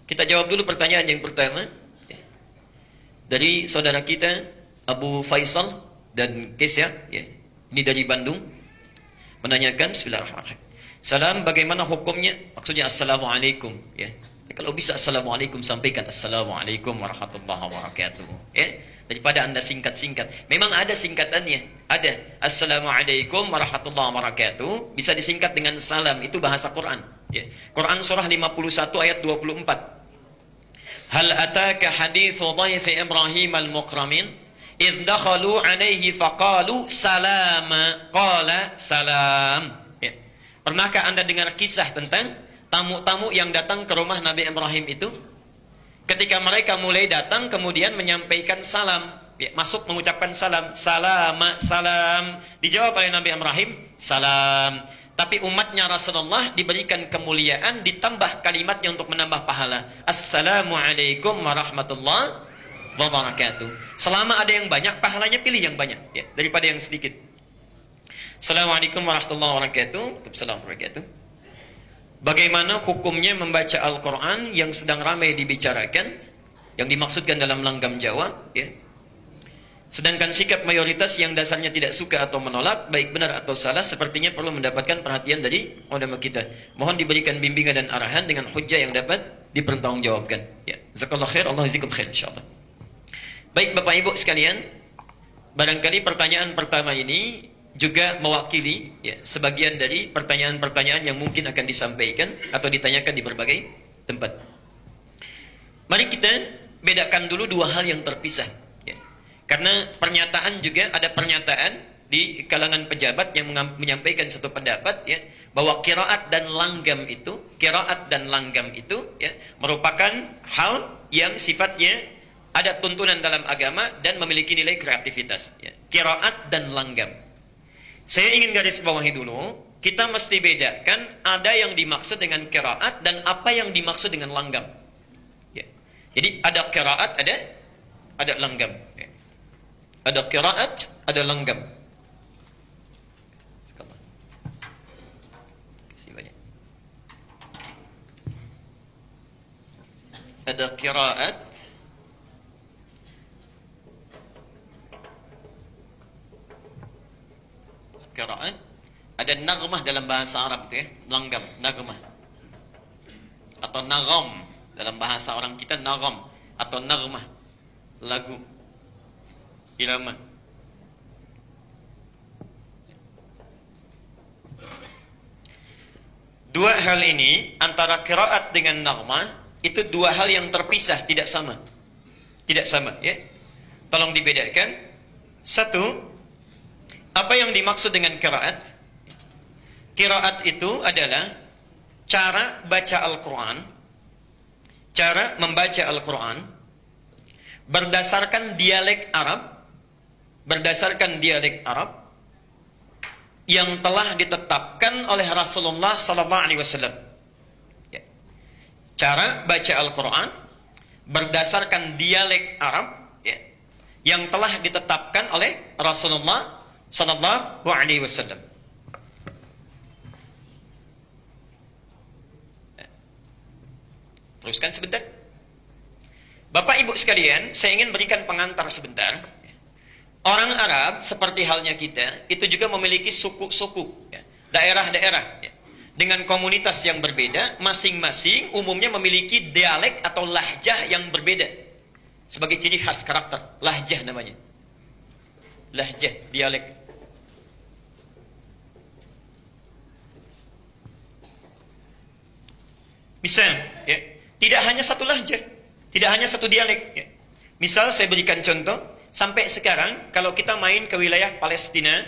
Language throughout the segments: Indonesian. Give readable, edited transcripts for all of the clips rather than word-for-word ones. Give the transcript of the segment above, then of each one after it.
Kita jawab dulu pertanyaan yang pertama. Dari saudara kita Abu Faisal dan Kesya, ya. Ini dari Bandung. Menanyakan, bismillahirrahmanirrahim. Salam, bagaimana hukumnya? Maksudnya assalamualaikum, ya. Kalau bisa assalamualaikum, sampaikan assalamualaikum warahmatullahi wabarakatuh, ya. Daripada Anda singkat-singkat. Memang ada singkatannya. Ada assalamualaikum warahmatullahi wabarakatuh, bisa disingkat dengan salam. Itu bahasa Quran, ya. Quran surah 51 ayat 24. Hal ataka hadithu dhaifi Ibrahim al-mukramin idh dakhalu alaihi faqalu salama qala salam, ya. Pernahkah Anda dengar kisah tentang tamu-tamu yang datang ke rumah Nabi Ibrahim itu? Ketika mereka mulai datang kemudian menyampaikan salam, ya, masuk mengucapkan salam, salama, salam. Dijawab oleh Nabi Ibrahim, salam. Tapi umatnya Rasulullah diberikan kemuliaan, ditambah kalimatnya untuk menambah pahala. Assalamualaikum warahmatullahi wabarakatuh. Selama ada yang banyak, pahalanya pilih yang banyak, ya, daripada yang sedikit. Assalamualaikum warahmatullahi wabarakatuh. Assalamualaikum warahmatullahi wabarakatuh. Bagaimana hukumnya membaca Al-Quran yang sedang ramai dibicarakan, yang dimaksudkan dalam langgam Jawa, ya. Sedangkan sikap mayoritas yang dasarnya tidak suka atau menolak, baik benar atau salah, sepertinya perlu mendapatkan perhatian dari ulama kita. Mohon diberikan bimbingan dan arahan dengan hujjah yang dapat dipertanggungjawabkan. Ya, jazakallahu khair, Allah jazakum khair insyaallah. Baik Bapak Ibu sekalian, barangkali pertanyaan pertama ini juga mewakili, ya, sebagian dari pertanyaan-pertanyaan yang mungkin akan disampaikan atau ditanyakan di berbagai tempat. Mari kita bedakan dulu dua hal yang terpisah. Karena pernyataan juga ada pernyataan di kalangan pejabat yang menyampaikan satu pendapat, ya, bahwa qiraat dan langgam itu ya, merupakan hal yang sifatnya ada tuntunan dalam agama dan memiliki nilai kreativitas, ya. Qiraat dan langgam. Saya ingin garis bawahi dulu, kita mesti bedakan ada yang dimaksud dengan qiraat dan apa yang dimaksud dengan langgam, ya. Jadi ada qiraat, ada langgam, ya. Ada qiraat, ada langgam. Ada qiraat, ada nagmah dalam bahasa Arab itu, ya, langgam, nagmah. Atau nagam dalam bahasa orang kita, nagam atau nagmah, lagu, irama. Dua hal ini, antara qiraat dengan nagmah, itu dua hal yang terpisah, tidak sama. Tidak sama, ya. Tolong dibedakan. Satu, apa yang dimaksud dengan qiraat? Qiraat itu adalah cara baca Al-Quran, cara membaca Al-Quran berdasarkan dialek Arab yang telah ditetapkan oleh Rasulullah sallallahu alaihi wasallam. Ya. Cara baca Al-Quran berdasarkan dialek Arab, ya, yang telah ditetapkan oleh Rasulullah sallallahu alaihi wasallam. Teruskan sebentar. Bapak Ibu sekalian, saya ingin berikan pengantar sebentar. Orang Arab seperti halnya kita, itu juga memiliki suku-suku, ya, daerah-daerah, ya, dengan komunitas yang berbeda, masing-masing umumnya memiliki dialek atau lahjah yang berbeda sebagai ciri khas karakter. Lahjah namanya. Lahjah, dialek. Misal, ya, tidak hanya satu lahjah, tidak hanya satu dialek, ya. Misal saya berikan contoh, sampai sekarang kalau kita main ke wilayah Palestina,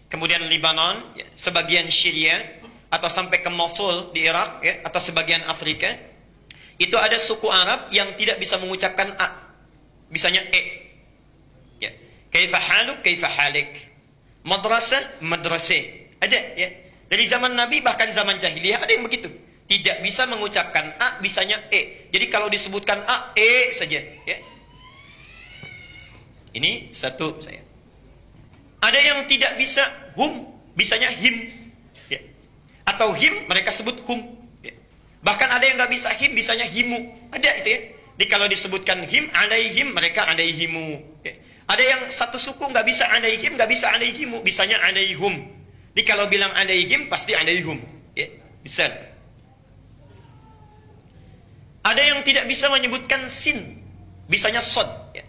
kemudian Lebanon, ya, sebagian Syria, atau sampai ke Mosul di Irak, ya, atau sebagian Afrika, itu ada suku Arab yang tidak bisa mengucapkan a, bisanya e, ya. Kaifa haluk, kaifa halik, madrasah, madrasah, ada, ya. Dari zaman Nabi bahkan zaman jahiliyah ada yang begitu. Tidak bisa mengucapkan a, bisanya e. Jadi kalau disebutkan a, e saja, ya. Ini satu saya. Ada yang tidak bisa hum, bisanya him, ya. Atau him mereka sebut hum, ya. Bahkan ada yang nggak bisa him, bisanya himu. Ada itu ya. Jadi kalau disebutkan him, alaihim, mereka alaihimu. Ya. Ada yang satu suku nggak bisa alaihim, nggak bisa alaihimu, bisanya alaihum. Jadi kalau bilang alaihim, pasti alaihum. Ya. Bisa. Ada yang tidak bisa menyebutkan sin, bisanya sod. Ya.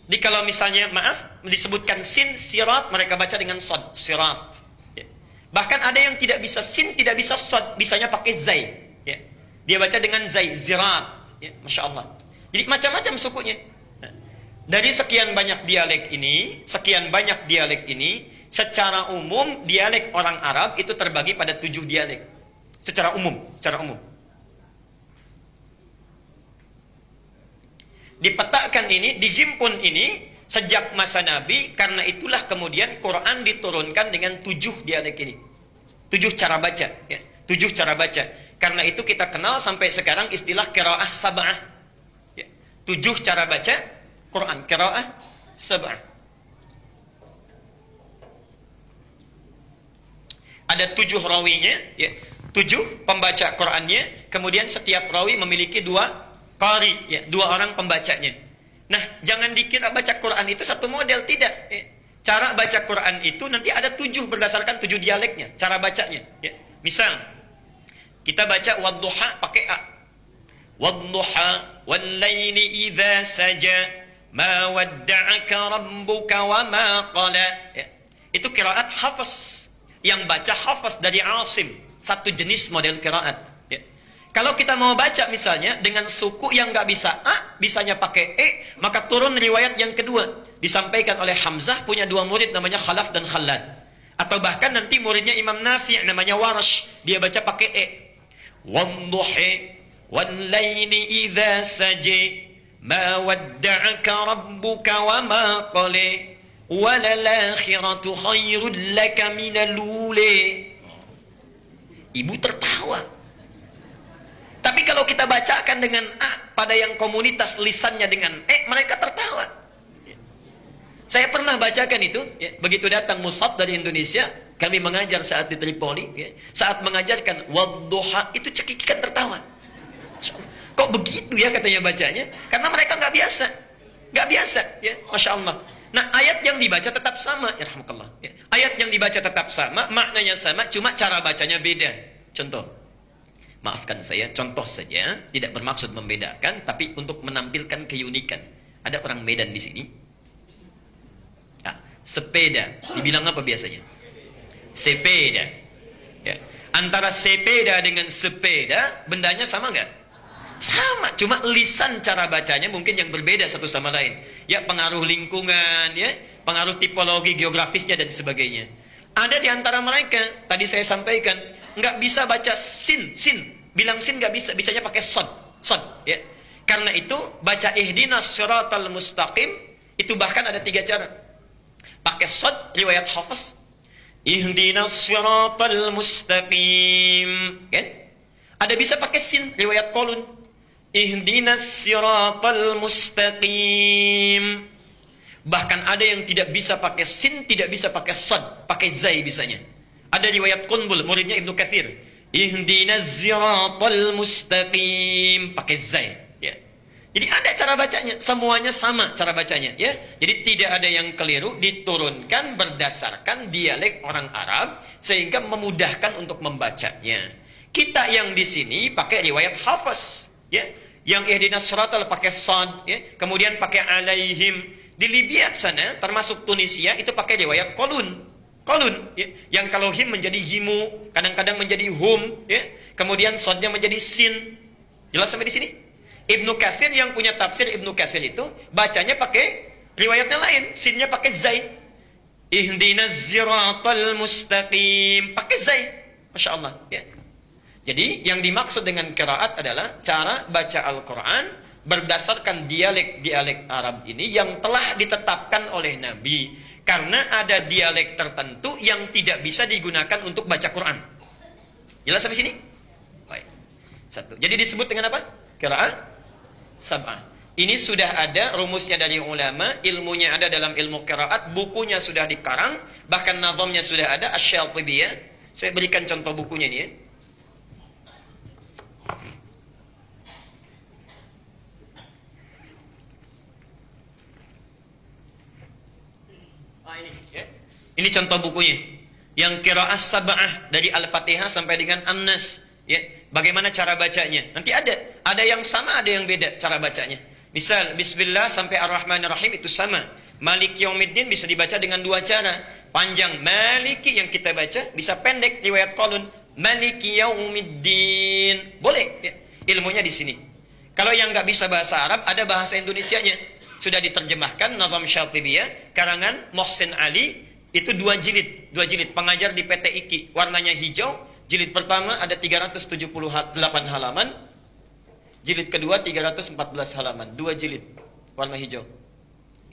Jadi kalau misalnya, maaf, disebutkan sin, sirat, mereka baca dengan sod, sirat. Ya. Bahkan ada yang tidak bisa sin, tidak bisa sod, bisanya pakai zai. Ya. Dia baca dengan zai, zirat. Ya. Masya Allah. Jadi macam-macam sukunya. Dari sekian banyak dialek ini, secara umum, dialek orang Arab itu terbagi pada 7 dialek. Secara umum. Dipetakan ini, dihimpun ini, sejak masa Nabi, karena itulah kemudian Quran diturunkan dengan 7 dialek ini. 7 cara baca. Ya. 7 cara baca. Karena itu kita kenal sampai sekarang istilah qiraah sab'ah. Ya. 7 cara baca Quran, qiraah sab'ah. Ada 7 rawinya, ya. 7 pembaca Qurannya, kemudian setiap rawi memiliki 2 qari, ya, 2 orang pembacanya. Nah, jangan dikira baca Quran itu satu model, tidak. Ya. Cara baca Quran itu nanti ada 7 berdasarkan 7 dialeknya, cara bacanya. Ya. Misal, kita baca wadduha pakai A. Wadduha wal-laili idza saja ma wadda'aka rabbuka wa ma qala. Ya. Itu qiraat Hafs. Yang baca Hafs dari Asim. Satu jenis model qiraat. Ya. Kalau kita mau baca misalnya dengan suku yang nggak bisa A, bisanya pakai E, maka turun riwayat yang kedua. Disampaikan oleh Hamzah, punya 2 murid namanya Khalaf dan Khallad. Atau bahkan nanti muridnya Imam Nafi' namanya Warash. Dia baca pakai E. Wadduhi wal-laili idza saja ma wadda'aka rabbuka wa ma qala walal-akhiratu khairul laka minal ula. Ibu tertawa. Tapi kalau kita bacakan dengan A pada yang komunitas lisannya dengan E, mereka tertawa. Saya pernah bacakan itu, ya, begitu datang mushaf dari Indonesia, kami mengajar saat di Tripoli, ya, saat mengajarkan wadduha itu cekikikan tertawa. Kok begitu ya katanya bacanya? Karena mereka nggak biasa, ya, Masya Allah. Nah, ayat yang dibaca tetap sama, ya rahmatullah. Ya. Ayat yang dibaca tetap sama, maknanya sama, cuma cara bacanya beda. Contoh, maafkan saya, contoh saja, tidak bermaksud membedakan, tapi untuk menampilkan keunikan. Ada orang Medan di sini. Nah, sepeda, dibilang apa biasanya? Sepeda. Ya. Antara sepeda dengan sepeda, bendanya sama nggak? Sama, cuma lisan cara bacanya mungkin yang berbeda satu sama lain. Ya, pengaruh lingkungan, ya, pengaruh tipologi geografisnya dan sebagainya. Ada di antara mereka, tadi saya sampaikan, nggak bisa baca sin. Bilang sin nggak bisa, bisanya pakai sod, ya. Karena itu baca ihdinas siratal mustaqim itu bahkan ada 3 cara. Pakai sod, riwayat Hafs. Ihdinas siratal mustaqim, kan? Ada bisa pakai sin, riwayat Qalun. Ihdinas siratal mustaqim. Bahkan ada yang tidak bisa pakai sin, tidak bisa pakai sad, pakai zai bisanya. Ada riwayat Qunbul, muridnya Ibnu Katsir. Ihdinas siratal mustaqim, pakai zai. Ya. Jadi ada cara bacanya, semuanya sama cara bacanya. Ya. Jadi tidak ada yang keliru, diturunkan berdasarkan dialek orang Arab, sehingga memudahkan untuk membacanya. Kita yang di sini pakai riwayat Hafs. Ya. Yang ihdinas siratal pakai sad, ya. Kemudian pakai alaihim. Di Libya sana, termasuk Tunisia, itu pakai riwayat Qalun, ya. Yang kalau him menjadi himu, kadang-kadang menjadi hum, ya. Kemudian sadnya menjadi sin. Jelas sampai di sini? Ibnu Katsir yang punya tafsir Ibnu Katsir itu bacanya pakai riwayatnya lain, sinnya pakai zai. Ihdinas siratal mustaqim, pakai zai. Masya Allah, ya. Jadi yang dimaksud dengan qiraat adalah cara baca Al-Quran berdasarkan dialek-dialek Arab ini yang telah ditetapkan oleh Nabi. Karena ada dialek tertentu yang tidak bisa digunakan untuk baca Quran. Jelas sampai sini? Baik. 1. Jadi disebut dengan apa? Qiraat sab'ah. Ini sudah ada rumusnya dari ulama, ilmunya ada dalam ilmu qiraat, bukunya sudah dikarang, bahkan nazamnya sudah ada, Asy-Syatibiyah. Saya berikan contoh bukunya ini ya. ini, ya. Ini contoh bukunya. Yang qiraah sab'ah dari Al-Fatihah sampai dengan An-Nas, ya. Bagaimana cara bacanya? Nanti ada yang sama, ada yang beda cara bacanya. Misal Bismillah sampai Ar-Rahmanir-Rahim itu sama. Maliki Yaumiddin bisa dibaca dengan dua cara. Panjang Maliki yang kita baca, bisa pendek riwayat Qalun Maliki Yaumiddin. Boleh, ya. Ilmunya di sini. Kalau yang nggak bisa bahasa Arab, ada bahasa Indonesianya. Sudah diterjemahkan Nazam Syatibiyah karangan Mohsin Ali, itu 2 jilid, pengajar di PT IKI, warnanya hijau. Jilid pertama ada 378 halaman, jilid kedua 314 halaman, 2 jilid warna hijau.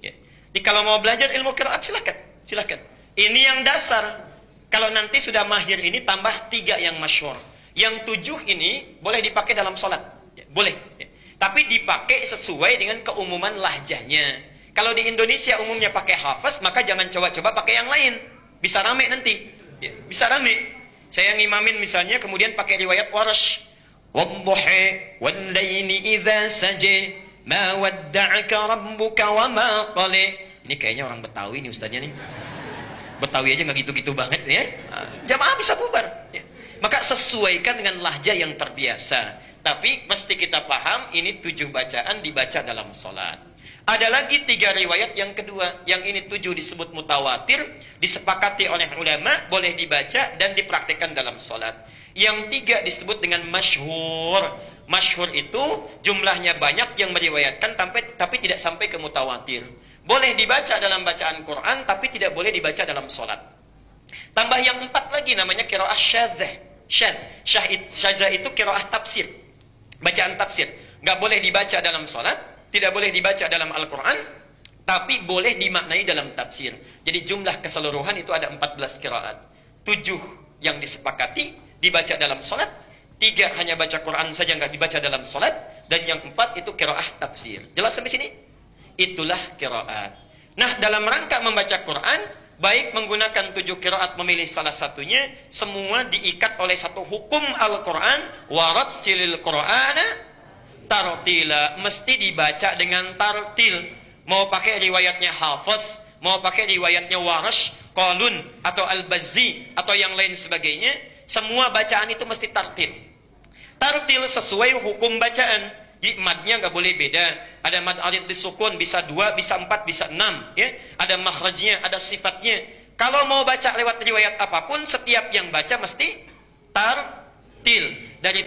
Ya. Jadi kalau mau belajar ilmu qiraat silakan. Ini yang dasar. Kalau nanti sudah mahir ini tambah 3 yang masyhur. Yang 7 ini boleh dipakai dalam sholat, ya, boleh. Ya. Tapi dipakai sesuai dengan keumuman lahjahnya. Kalau di Indonesia umumnya pakai hafaz, maka jangan coba-coba pakai yang lain. Bisa rame nanti. Ya, bisa rame. Saya ngimamin misalnya, kemudian pakai riwayat Warash. Wadduhi wal-laili idza saja ma wadda'aka rabbuka wa ma qala. Ini kayaknya orang Betawi nih ustaznya nih. Betawi aja nggak gitu-gitu banget ya. Jamaah bisa bubar. Ya. Maka sesuaikan dengan lahjah yang terbiasa. Tapi mesti kita paham, ini 7 bacaan dibaca dalam sholat. Ada lagi 3 riwayat yang kedua. Yang ini 7 disebut mutawatir, disepakati oleh ulama, boleh dibaca dan dipraktikkan dalam sholat. Yang 3 disebut dengan masyhur. Masyhur itu jumlahnya banyak yang meriwayatkan, tapi tidak sampai ke mutawatir. Boleh dibaca dalam bacaan Quran, tapi tidak boleh dibaca dalam sholat. Tambah yang 4 lagi, namanya qiraah syadzah. Syadzah itu qiraah tafsir. Bacaan tafsir. Nggak boleh dibaca dalam sholat, tidak boleh dibaca dalam Al-Quran, tapi boleh dimaknai dalam tafsir. Jadi jumlah keseluruhan itu ada 14 qiraat. 7 yang disepakati dibaca dalam sholat, 3 hanya baca Quran saja nggak dibaca dalam sholat, dan yang 4 itu qiraah tafsir. Jelas sampai sini? Itulah qiraat. Nah, dalam rangka membaca Quran, baik menggunakan 7 qiraat memilih salah satunya, semua diikat oleh satu hukum Al-Quran, warattilil Qur'ana tartila, mesti dibaca dengan tartil. Mau pakai riwayatnya Hafiz, mau pakai riwayatnya Warash, Qalun atau Al-Bazzi atau yang lain sebagainya, semua bacaan itu mesti tartil. Tartil sesuai hukum bacaan. Jadi madnya nggak boleh beda. Ada mad arid disukun, bisa 2, bisa 4, bisa 6. Ya? Ada makhrajnya, ada sifatnya. Kalau mau baca lewat riwayat apapun, setiap yang baca mesti tartil. Dari